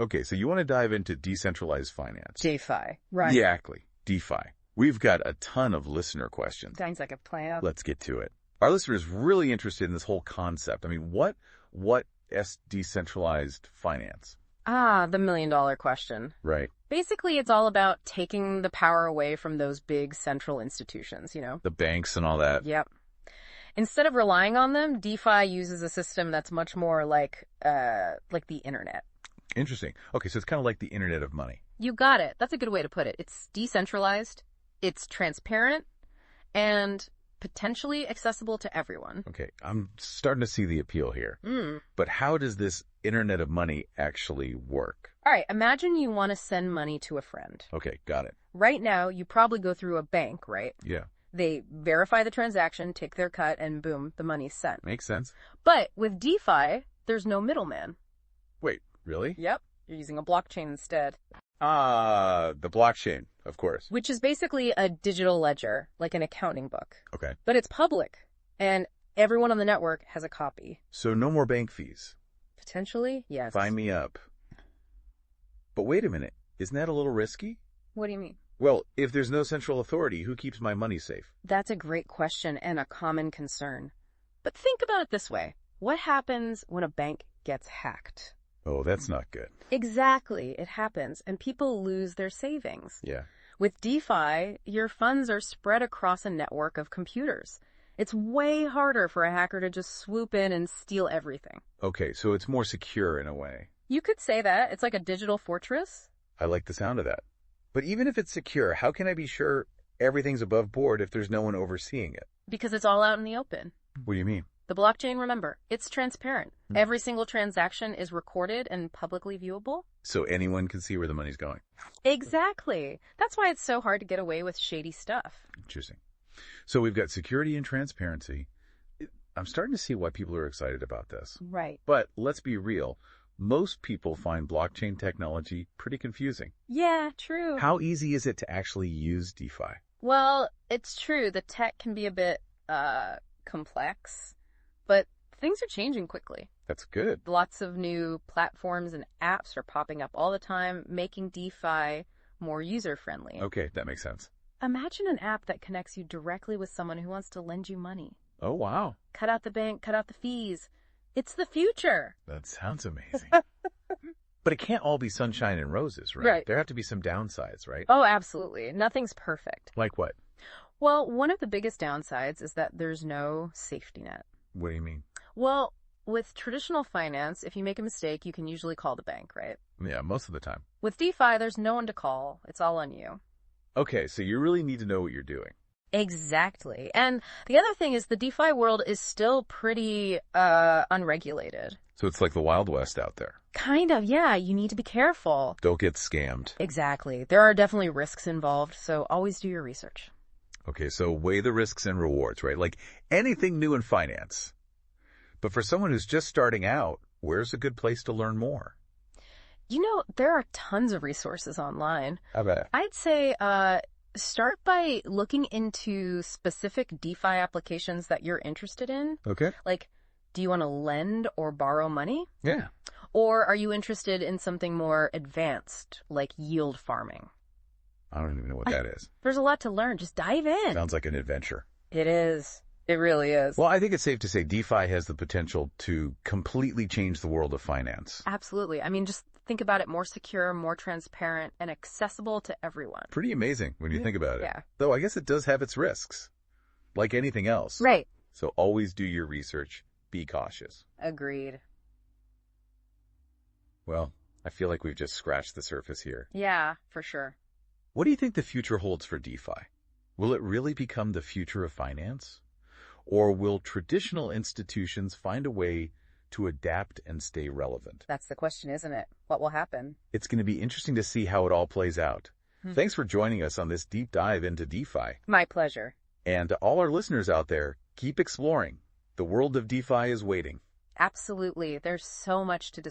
Okay, so you want to dive into decentralized finance. DeFi, right. Exactly. DeFi. We've got a ton of listener questions. Sounds like a plan. Let's get to it. Our listeners really interested in this whole concept. I mean, what is decentralized finance? The $1 million question. Right. Basically, it's all about taking the power away from those big central institutions, The banks and all that. Yep. Instead of relying on them, DeFi uses a system that's much more like the internet. Interesting. Okay, so it's kind of like the internet of money. You got it. That's a good way to put it. It's decentralized, it's transparent, and potentially accessible to everyone. Okay, I'm starting to see the appeal here. But how does this internet of money actually work? All right, imagine you want to send money to a friend. Okay, got it. Right now, you probably go through a bank, right? Yeah. They verify the transaction, take their cut, and boom, the money's sent. Makes sense. But with DeFi, there's no middleman. Wait, really? Yep, you're using a blockchain instead. The blockchain, of course. Which is basically a digital ledger, like an accounting book. Okay. But it's public, and everyone on the network has a copy. So no more bank fees. Potentially, yes. Sign me up. But wait a minute, isn't that a little risky? What do you mean? Well, if there's no central authority, who keeps my money safe? That's a great question and a common concern. But think about it this way. What happens when a bank gets hacked? Oh, that's not good. Exactly. It happens, and people lose their savings. Yeah. With DeFi, your funds are spread across a network of computers. It's way harder for a hacker to just swoop in and steal everything. Okay, so it's more secure in a way. You could say that. It's like a digital fortress. I like the sound of that. But even if it's secure, how can I be sure everything's above board if there's no one overseeing it? Because it's all out in the open. What do you mean? The blockchain, remember, it's transparent. Every single transaction is recorded and publicly viewable. So anyone can see where the money's going. Exactly. That's why it's so hard to get away with shady stuff. Interesting. So we've got security and transparency. I'm starting to see why people are excited about this. Right. But let's be real. Most people find blockchain technology pretty confusing. Yeah, true. How easy is it to actually use DeFi? Well, it's true. The tech can be a bit complex, but things are changing quickly. That's good. Lots of new platforms and apps are popping up all the time, making DeFi more user-friendly. Okay, that makes sense. Imagine an app that connects you directly with someone who wants to lend you money. Oh, wow. Cut out the bank, cut out the fees. It's the future. That sounds amazing. But it can't all be sunshine and roses, right? Right. There have to be some downsides, right? Oh, absolutely. Nothing's perfect. Like what? Well, one of the biggest downsides is that there's no safety net. What do you mean? Well, with traditional finance, if you make a mistake, you can usually call the bank, right? Yeah, most of the time. With DeFi, there's no one to call. It's all on you. Okay, so you really need to know what you're doing. Exactly. And the other thing is the DeFi world is still pretty unregulated. So it's like the Wild West out there. Kind of, yeah. You need to be careful. Don't get scammed. Exactly. There are definitely risks involved, so always do your research. Okay, so weigh the risks and rewards, right? Like anything new in finance. But for someone who's just starting out, where's a good place to learn more? You know, there are tons of resources online. I bet. I'd say start by looking into specific DeFi applications that you're interested in. Okay. Like, do you want to lend or borrow money? Yeah. Or are you interested in something more advanced, like yield farming? I don't even know what that is. There's a lot to learn. Just dive in. Sounds like an adventure. It is. It really is. Well, I think it's safe to say DeFi has the potential to completely change the world of finance. Absolutely. I mean, just think about it: more secure, more transparent, and accessible to everyone. Pretty amazing when you think about it. Yeah. Though I guess it does have its risks, like anything else. Right. So always do your research. Be cautious. Agreed. Well, I feel like we've just scratched the surface here. Yeah, for sure. What do you think the future holds for DeFi? Will it really become the future of finance? Or will traditional institutions find a way to adapt and stay relevant? That's the question, isn't it? What will happen? It's going to be interesting to see how it all plays out. Thanks for joining us on this deep dive into DeFi. My pleasure. And to all our listeners out there, keep exploring. The world of DeFi is waiting. Absolutely. There's so much to discover.